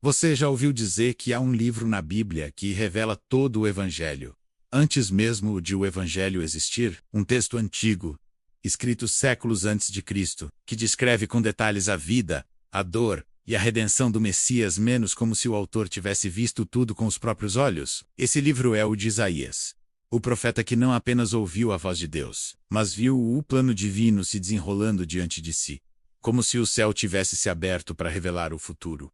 Você já ouviu dizer que há um livro na Bíblia que revela todo o Evangelho, antes mesmo de o Evangelho existir? Um texto antigo, escrito séculos antes de Cristo, que descreve com detalhes a vida, a dor e a redenção do Messias, menos como se o autor tivesse visto tudo com os próprios olhos. Esse livro é o de Isaías, o profeta que não apenas ouviu a voz de Deus, mas viu o plano divino se desenrolando diante de si, como se o céu tivesse se aberto para revelar o futuro.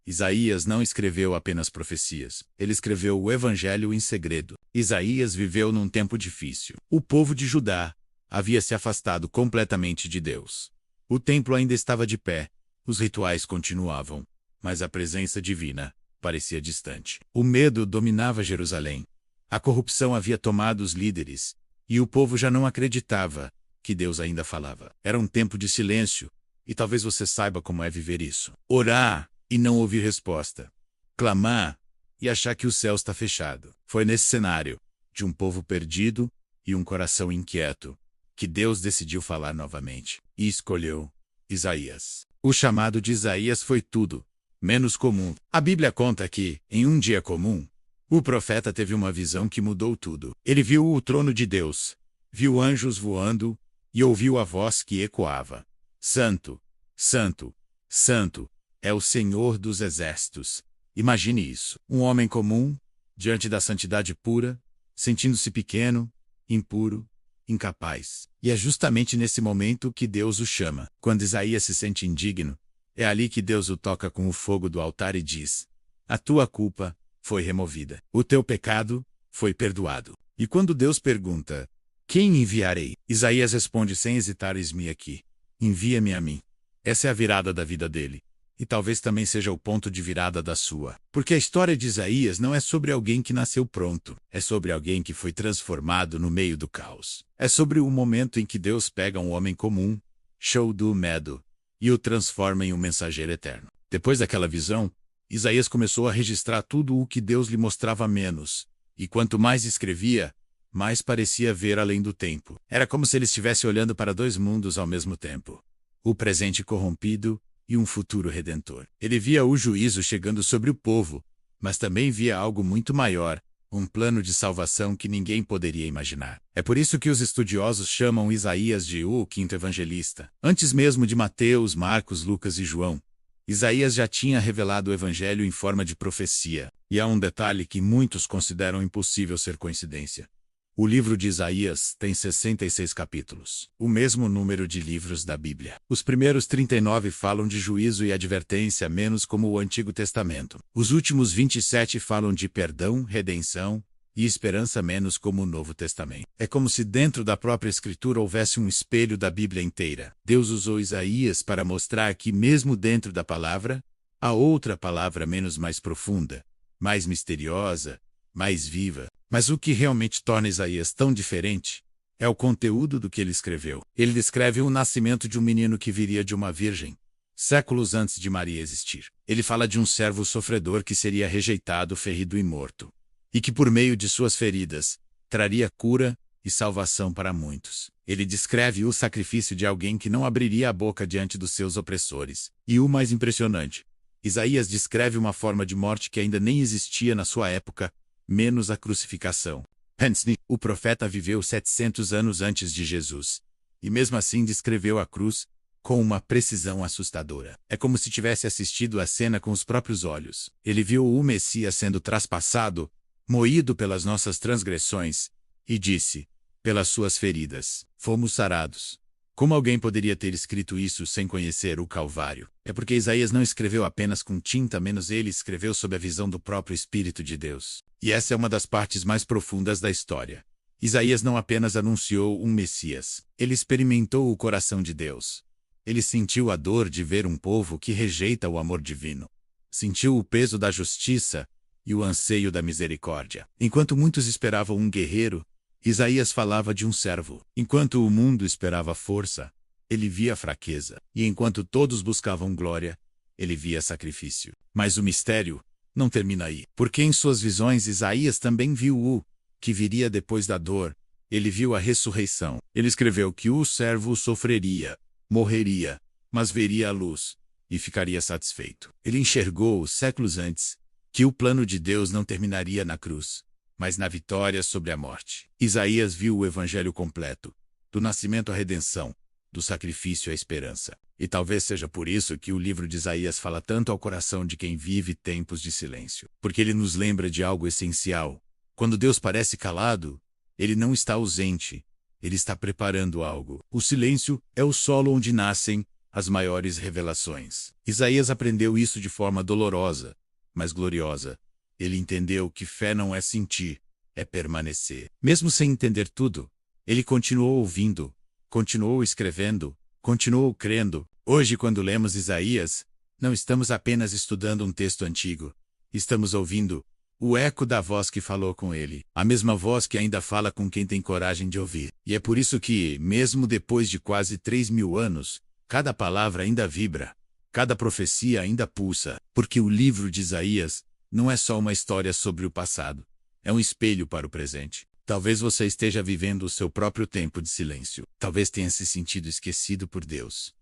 Isaías não escreveu apenas profecias, ele escreveu o Evangelho em segredo. Isaías viveu num tempo difícil. O povo de Judá havia se afastado completamente de Deus. O templo ainda estava de pé, os rituais continuavam, mas a presença divina parecia distante. O medo dominava Jerusalém. A corrupção havia tomado os líderes, e o povo já não acreditava que Deus ainda falava. Era um tempo de silêncio, e talvez você saiba como é viver isso. Orar e não ouvir resposta. Clamar e achar que o céu está fechado. Foi nesse cenário, de um povo perdido e um coração inquieto, que Deus decidiu falar novamente, e escolheu Isaías. O chamado de Isaías foi tudo menos comum. A Bíblia conta que, em um dia comum, o profeta teve uma visão que mudou tudo. Ele viu o trono de Deus, viu anjos voando e ouviu a voz que ecoava: Santo, Santo, Santo é o Senhor dos Exércitos. Imagine isso. Um homem comum, diante da santidade pura, sentindo-se pequeno, impuro, incapaz. E é justamente nesse momento que Deus o chama. Quando Isaías se sente indigno, é ali que Deus o toca com o fogo do altar e diz: a tua culpa foi removida. O teu pecado foi perdoado. E quando Deus pergunta: quem enviarei? Isaías responde sem hesitar: eis-me aqui. Envia-me a mim. Essa é a virada da vida dele. E talvez também seja o ponto de virada da sua. Porque a história de Isaías não é sobre alguém que nasceu pronto. É sobre alguém que foi transformado no meio do caos. É sobre o momento em que Deus pega um homem comum, cheio do medo, e o transforma em um mensageiro eterno. Depois daquela visão, Isaías começou a registrar tudo o que Deus lhe mostrava menos. E quanto mais escrevia, mais parecia ver além do tempo. Era como se ele estivesse olhando para dois mundos ao mesmo tempo: o presente corrompido e um futuro redentor. Ele via o juízo chegando sobre o povo, mas também via algo muito maior, um plano de salvação que ninguém poderia imaginar. É por isso que os estudiosos chamam Isaías de o quinto evangelista. Antes mesmo de Mateus, Marcos, Lucas e João, Isaías já tinha revelado o evangelho em forma de profecia. E há um detalhe que muitos consideram impossível ser coincidência. O livro de Isaías tem 66 capítulos, o mesmo número de livros da Bíblia. Os primeiros 39 falam de juízo e advertência, menos como o Antigo Testamento. Os últimos 27 falam de perdão, redenção e esperança, menos como o Novo Testamento. É como se dentro da própria Escritura houvesse um espelho da Bíblia inteira. Deus usou Isaías para mostrar que, mesmo dentro da palavra, há outra palavra menos mais profunda, mais misteriosa, mais viva. Mas o que realmente torna Isaías tão diferente é o conteúdo do que ele escreveu. Ele descreve o nascimento de um menino que viria de uma virgem, séculos antes de Maria existir. Ele fala de um servo sofredor que seria rejeitado, ferido e morto, e que por meio de suas feridas traria cura e salvação para muitos. Ele descreve o sacrifício de alguém que não abriria a boca diante dos seus opressores. E o mais impressionante, Isaías descreve uma forma de morte que ainda nem existia na sua época, menos a crucificação. Hensney, o profeta, viveu 700 anos antes de Jesus, e mesmo assim descreveu a cruz com uma precisão assustadora. É como se tivesse assistido a cena com os próprios olhos. Ele viu o Messias sendo traspassado, moído pelas nossas transgressões, e disse: pelas suas feridas fomos sarados. Como alguém poderia ter escrito isso sem conhecer o Calvário? É porque Isaías não escreveu apenas com tinta, menos ele escreveu sob a visão do próprio Espírito de Deus. E essa é uma das partes mais profundas da história. Isaías não apenas anunciou um Messias, ele experimentou o coração de Deus. Ele sentiu a dor de ver um povo que rejeita o amor divino. Sentiu o peso da justiça e o anseio da misericórdia. Enquanto muitos esperavam um guerreiro, Isaías falava de um servo. Enquanto o mundo esperava força, ele via fraqueza. E enquanto todos buscavam glória, ele via sacrifício. Mas o mistério não termina aí. Porque em suas visões Isaías também viu o que viria depois da dor. Ele viu a ressurreição. Ele escreveu que o servo sofreria, morreria, mas veria a luz. e ficaria satisfeito. Ele enxergou, séculos antes, que o plano de Deus não terminaria na cruz, mas na vitória sobre a morte. Isaías viu o evangelho completo, do nascimento à redenção, do sacrifício à esperança. E talvez seja por isso que o livro de Isaías fala tanto ao coração de quem vive tempos de silêncio. Porque ele nos lembra de algo essencial. Quando Deus parece calado, ele não está ausente, ele está preparando algo. O silêncio é o solo onde nascem as maiores revelações. Isaías aprendeu isso de forma dolorosa, mas gloriosa. Ele entendeu que fé não é sentir, é permanecer. Mesmo sem entender tudo, ele continuou ouvindo, continuou escrevendo, continuou crendo. Hoje, quando lemos Isaías, não estamos apenas estudando um texto antigo. Estamos ouvindo o eco da voz que falou com ele. A mesma voz que ainda fala com quem tem coragem de ouvir. E é por isso que, mesmo depois de quase 3.000 anos, cada palavra ainda vibra, cada profecia ainda pulsa. Porque o livro de Isaías não é só uma história sobre o passado. É um espelho para o presente. Talvez você esteja vivendo o seu próprio tempo de silêncio. Talvez tenha se sentido esquecido por Deus.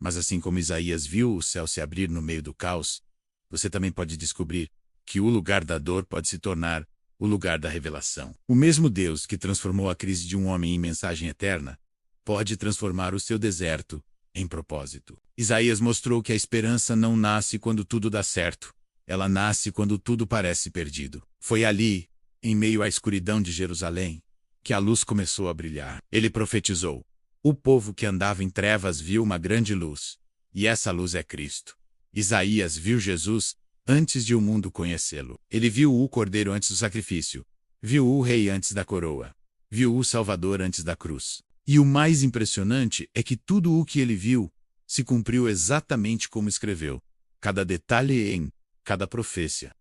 Mas assim como Isaías viu o céu se abrir no meio do caos, você também pode descobrir que o lugar da dor pode se tornar o lugar da revelação. O mesmo Deus que transformou a crise de um homem em mensagem eterna, pode transformar o seu deserto em propósito. Isaías mostrou que a esperança não nasce quando tudo dá certo. Ela nasce quando tudo parece perdido. Foi ali, em meio à escuridão de Jerusalém, que a luz começou a brilhar. Ele profetizou: o povo que andava em trevas viu uma grande luz, e essa luz é Cristo. Isaías viu Jesus antes de o mundo conhecê-lo. Ele viu o Cordeiro antes do sacrifício, viu o Rei antes da coroa, viu o Salvador antes da cruz. E o mais impressionante é que tudo o que ele viu se cumpriu exatamente como escreveu. Cada detalhe em cada profecia.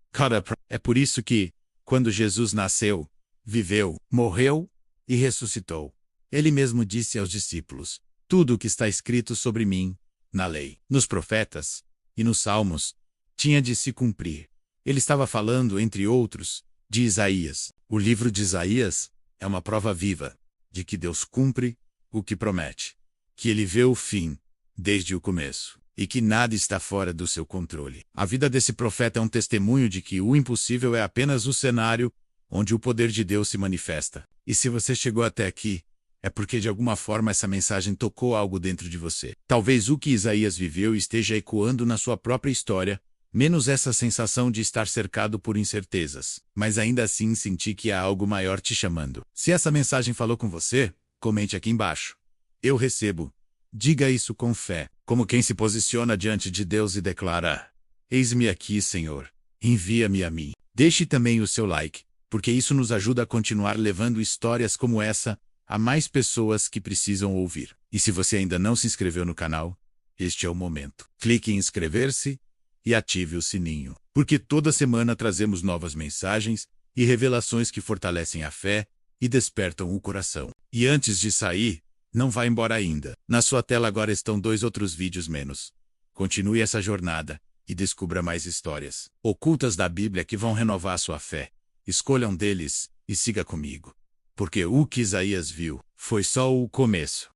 É por isso que, quando Jesus nasceu, viveu, morreu e ressuscitou, ele mesmo disse aos discípulos: tudo o que está escrito sobre mim, na lei, nos profetas e nos salmos, tinha de se cumprir. Ele estava falando, entre outros, de Isaías. O livro de Isaías é uma prova viva de que Deus cumpre o que promete, que ele vê o fim desde o começo e que nada está fora do seu controle. A vida desse profeta é um testemunho de que o impossível é apenas o cenário onde o poder de Deus se manifesta. E se você chegou até aqui, é porque de alguma forma essa mensagem tocou algo dentro de você. Talvez o que Isaías viveu esteja ecoando na sua própria história, menos essa sensação de estar cercado por incertezas, mas ainda assim sentir que há algo maior te chamando. Se essa mensagem falou com você, comente aqui embaixo. Eu recebo. Diga isso com fé, como quem se posiciona diante de Deus e declara: eis-me aqui, Senhor, envia-me a mim. Deixe também o seu like, porque isso nos ajuda a continuar levando histórias como essa a mais pessoas que precisam ouvir. E se você ainda não se inscreveu no canal, este é o momento. Clique em inscrever-se e ative o sininho, porque toda semana trazemos novas mensagens e revelações que fortalecem a fé e despertam o coração. E antes de sair, não vá embora ainda. Na sua tela agora estão 2 outros vídeos menos. Continue essa jornada e descubra mais histórias ocultas da Bíblia que vão renovar sua fé. Escolha um deles e siga comigo. Porque o que Isaías viu foi só o começo.